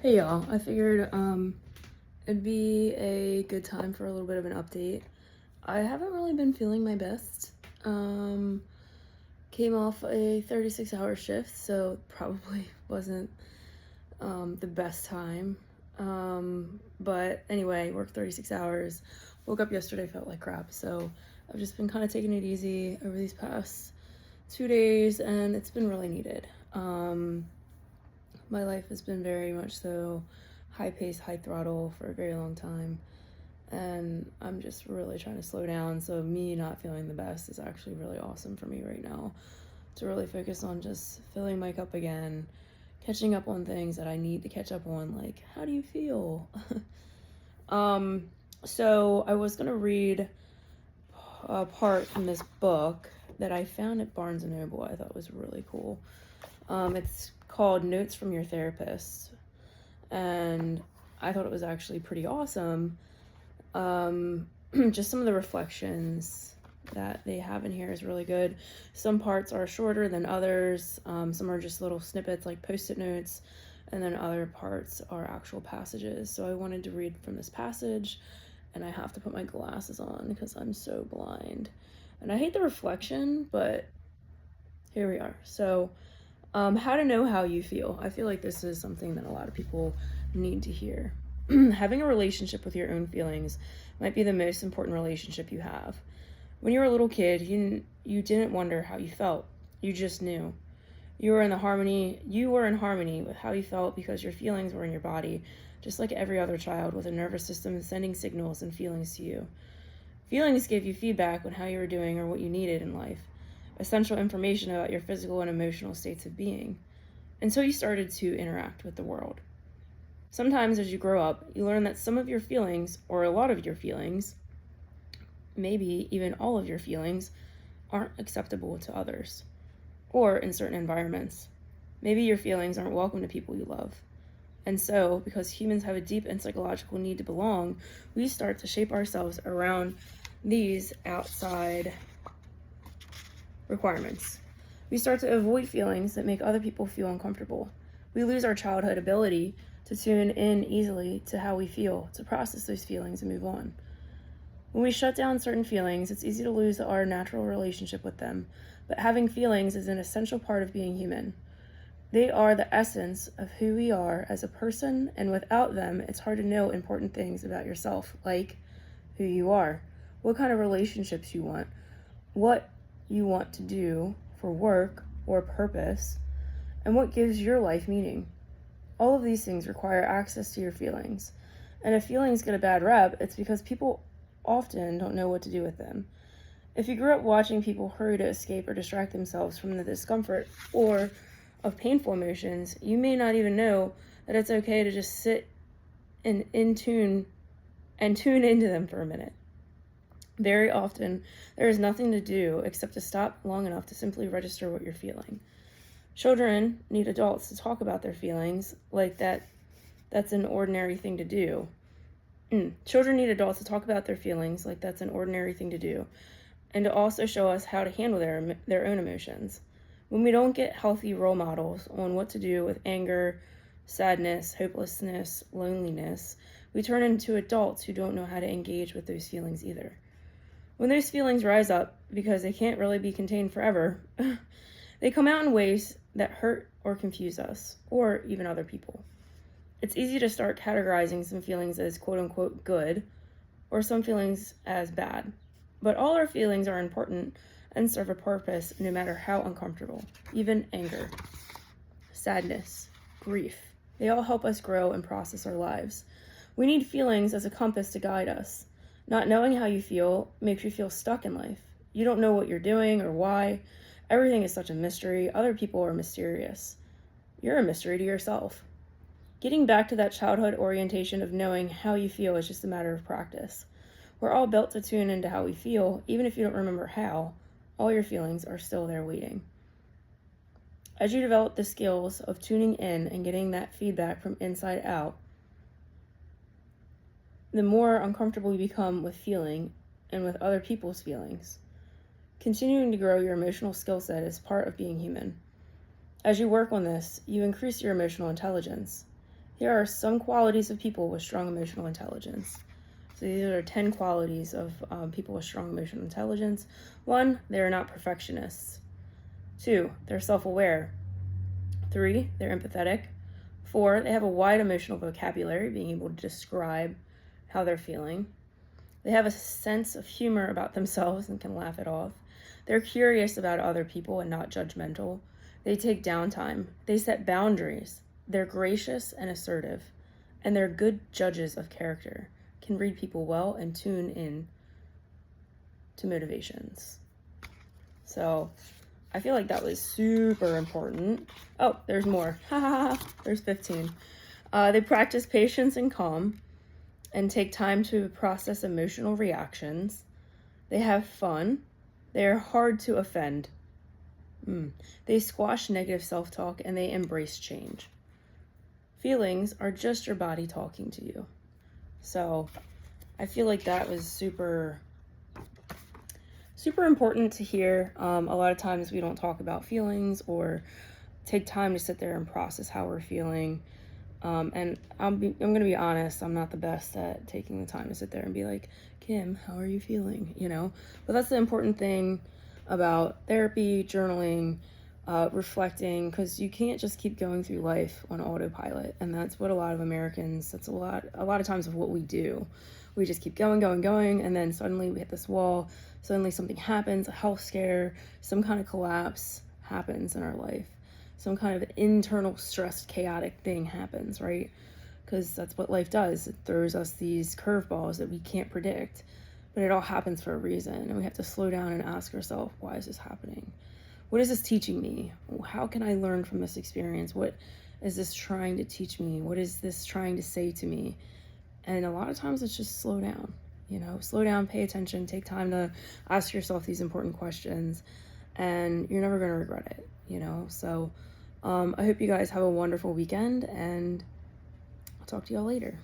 Hey y'all, I figured it'd be a good time for a little bit of an update. I haven't really been feeling my best. Um Came off a 36-hour shift, so probably wasn't the best time. But anyway, worked 36 hours. Woke up yesterday, felt like crap. So I've just been kind of taking it easy over these past 2 days, and it's been really needed. My life has been very much so high pace, high throttle for a very long time. And I'm just really trying to slow down. So, me not feeling the best is actually really awesome for me right now to really focus on just filling my cup again, catching up on things that I need to catch up on, like, how do you feel? um, so, I was going to read a part from this book that I found at Barnes and Noble. I thought was really cool. It's called Notes from Your Therapist, and I thought it was actually pretty awesome. Just some of the reflections that they have in here is really good. Some parts are shorter than others. Some are just little snippets like post-it notes, and then other parts are actual passages. So I wanted to read from this passage, and I have to put my glasses on because I'm so blind. And I hate the reflection, but here we are. So, how to know how you feel. I feel like this is something that a lot of people need to hear. Having a relationship with your own feelings might be the most important relationship you have. When you were a little kid, you didn't wonder how you felt. You just knew. You were in harmony with how you felt because your feelings were in your body, just like every other child with a nervous system sending signals and feelings to you. Feelings gave you feedback on how you were doing or what you needed in life, essential information about your physical and emotional states of being, until you started to interact with the world. Sometimes as you grow up, you learn that some of your feelings, or a lot of your feelings, maybe even all of your feelings, aren't acceptable to others, or in certain environments. Maybe your feelings aren't welcome to people you love. And so, because humans have a deep and psychological need to belong, we start to shape ourselves around these outside requirements. We start to avoid feelings that make other people feel uncomfortable. We lose our childhood ability to tune in easily to how we feel, to process those feelings and move on. When we shut down certain feelings, it's easy to lose our natural relationship with them, but having feelings is an essential part of being human. They are the essence of who we are as a person, and without them, it's hard to know important things about yourself, like who you are, what kind of relationships you want, what you want to do for work or purpose, and what gives your life meaning. All of these things require access to your feelings. And if feelings get a bad rep, it's because people often don't know what to do with them. If you grew up watching people hurry to escape or distract themselves from the discomfort or of painful emotions, you may not even know that it's okay to just sit in tune and tune into them for a minute. Very often, there is nothing to do except to stop long enough to simply register what you're feeling. Children need adults to talk about their feelings like that's an ordinary thing to do. Children need adults to talk about their feelings like that's an ordinary thing to do, and to also show us how to handle their own emotions. When we don't get healthy role models on what to do with anger, sadness, hopelessness, loneliness, we turn into adults who don't know how to engage with those feelings either. When those feelings rise up, because they can't really be contained forever, they come out in ways that hurt or confuse us, or even other people. It's easy to start categorizing some feelings as quote-unquote good, or some feelings as bad. But all our feelings are important and serve a purpose no matter how uncomfortable. Even anger, sadness, grief, they all help us grow and process our lives. We need feelings as a compass to guide us. Not knowing how you feel makes you feel stuck in life. You don't know what you're doing or why. Everything is such a mystery. Other people are mysterious. You're a mystery to yourself. Getting back to that childhood orientation of knowing how you feel is just a matter of practice. We're all built to tune into how we feel, even if you don't remember how. All your feelings are still there waiting. As you develop the skills of tuning in and getting that feedback from inside out, the more uncomfortable you become with feeling and with other people's feelings. Continuing to grow your emotional skill set is part of being human. As you work on this, you increase your emotional intelligence. Here are some qualities of people with strong emotional intelligence. So these are 10 qualities of people with strong emotional intelligence. 1, they're not perfectionists. 2, they're self-aware. 3, they're empathetic. 4, they have a wide emotional vocabulary, being able to describe how they're feeling. They have a sense of humor about themselves and can laugh it off. They're curious about other people and not judgmental. They take downtime. They set boundaries. They're gracious and assertive. And they're good judges of character, can read people well and tune in to motivations. So I feel like that was super important. Oh, there's more. There's 15. They practice patience and calm and take time to process emotional reactions. They have fun. They are hard to offend. They squash negative self-talk and they embrace change. Feelings are just your body talking to you. So I feel like that was super important to hear. A lot of times we don't talk about feelings or take time to sit there and process how we're feeling. And I'm going to be honest, I'm not the best at taking the time to sit there and be like, Kim, how are you feeling? But that's the important thing about therapy, journaling, reflecting, because you can't just keep going through life on autopilot. And that's what a lot of Americans, that's a lot of times of what we do. We just keep going, and then suddenly we hit this wall. Suddenly something happens, a health scare, some kind of collapse happens in our life. Some kind of internal stressed, chaotic thing happens, right? Because that's what life does. It throws us these curveballs that we can't predict, but it all happens for a reason. And we have to slow down and ask ourselves, why is this happening? What is this teaching me? How can I learn from this experience? What is this trying to teach me? What is this trying to say to me? And a lot of times it's just slow down, slow down, pay attention, take time to ask yourself these important questions, and you're never going to regret it, So I hope you guys have a wonderful weekend, and I'll talk to y'all later.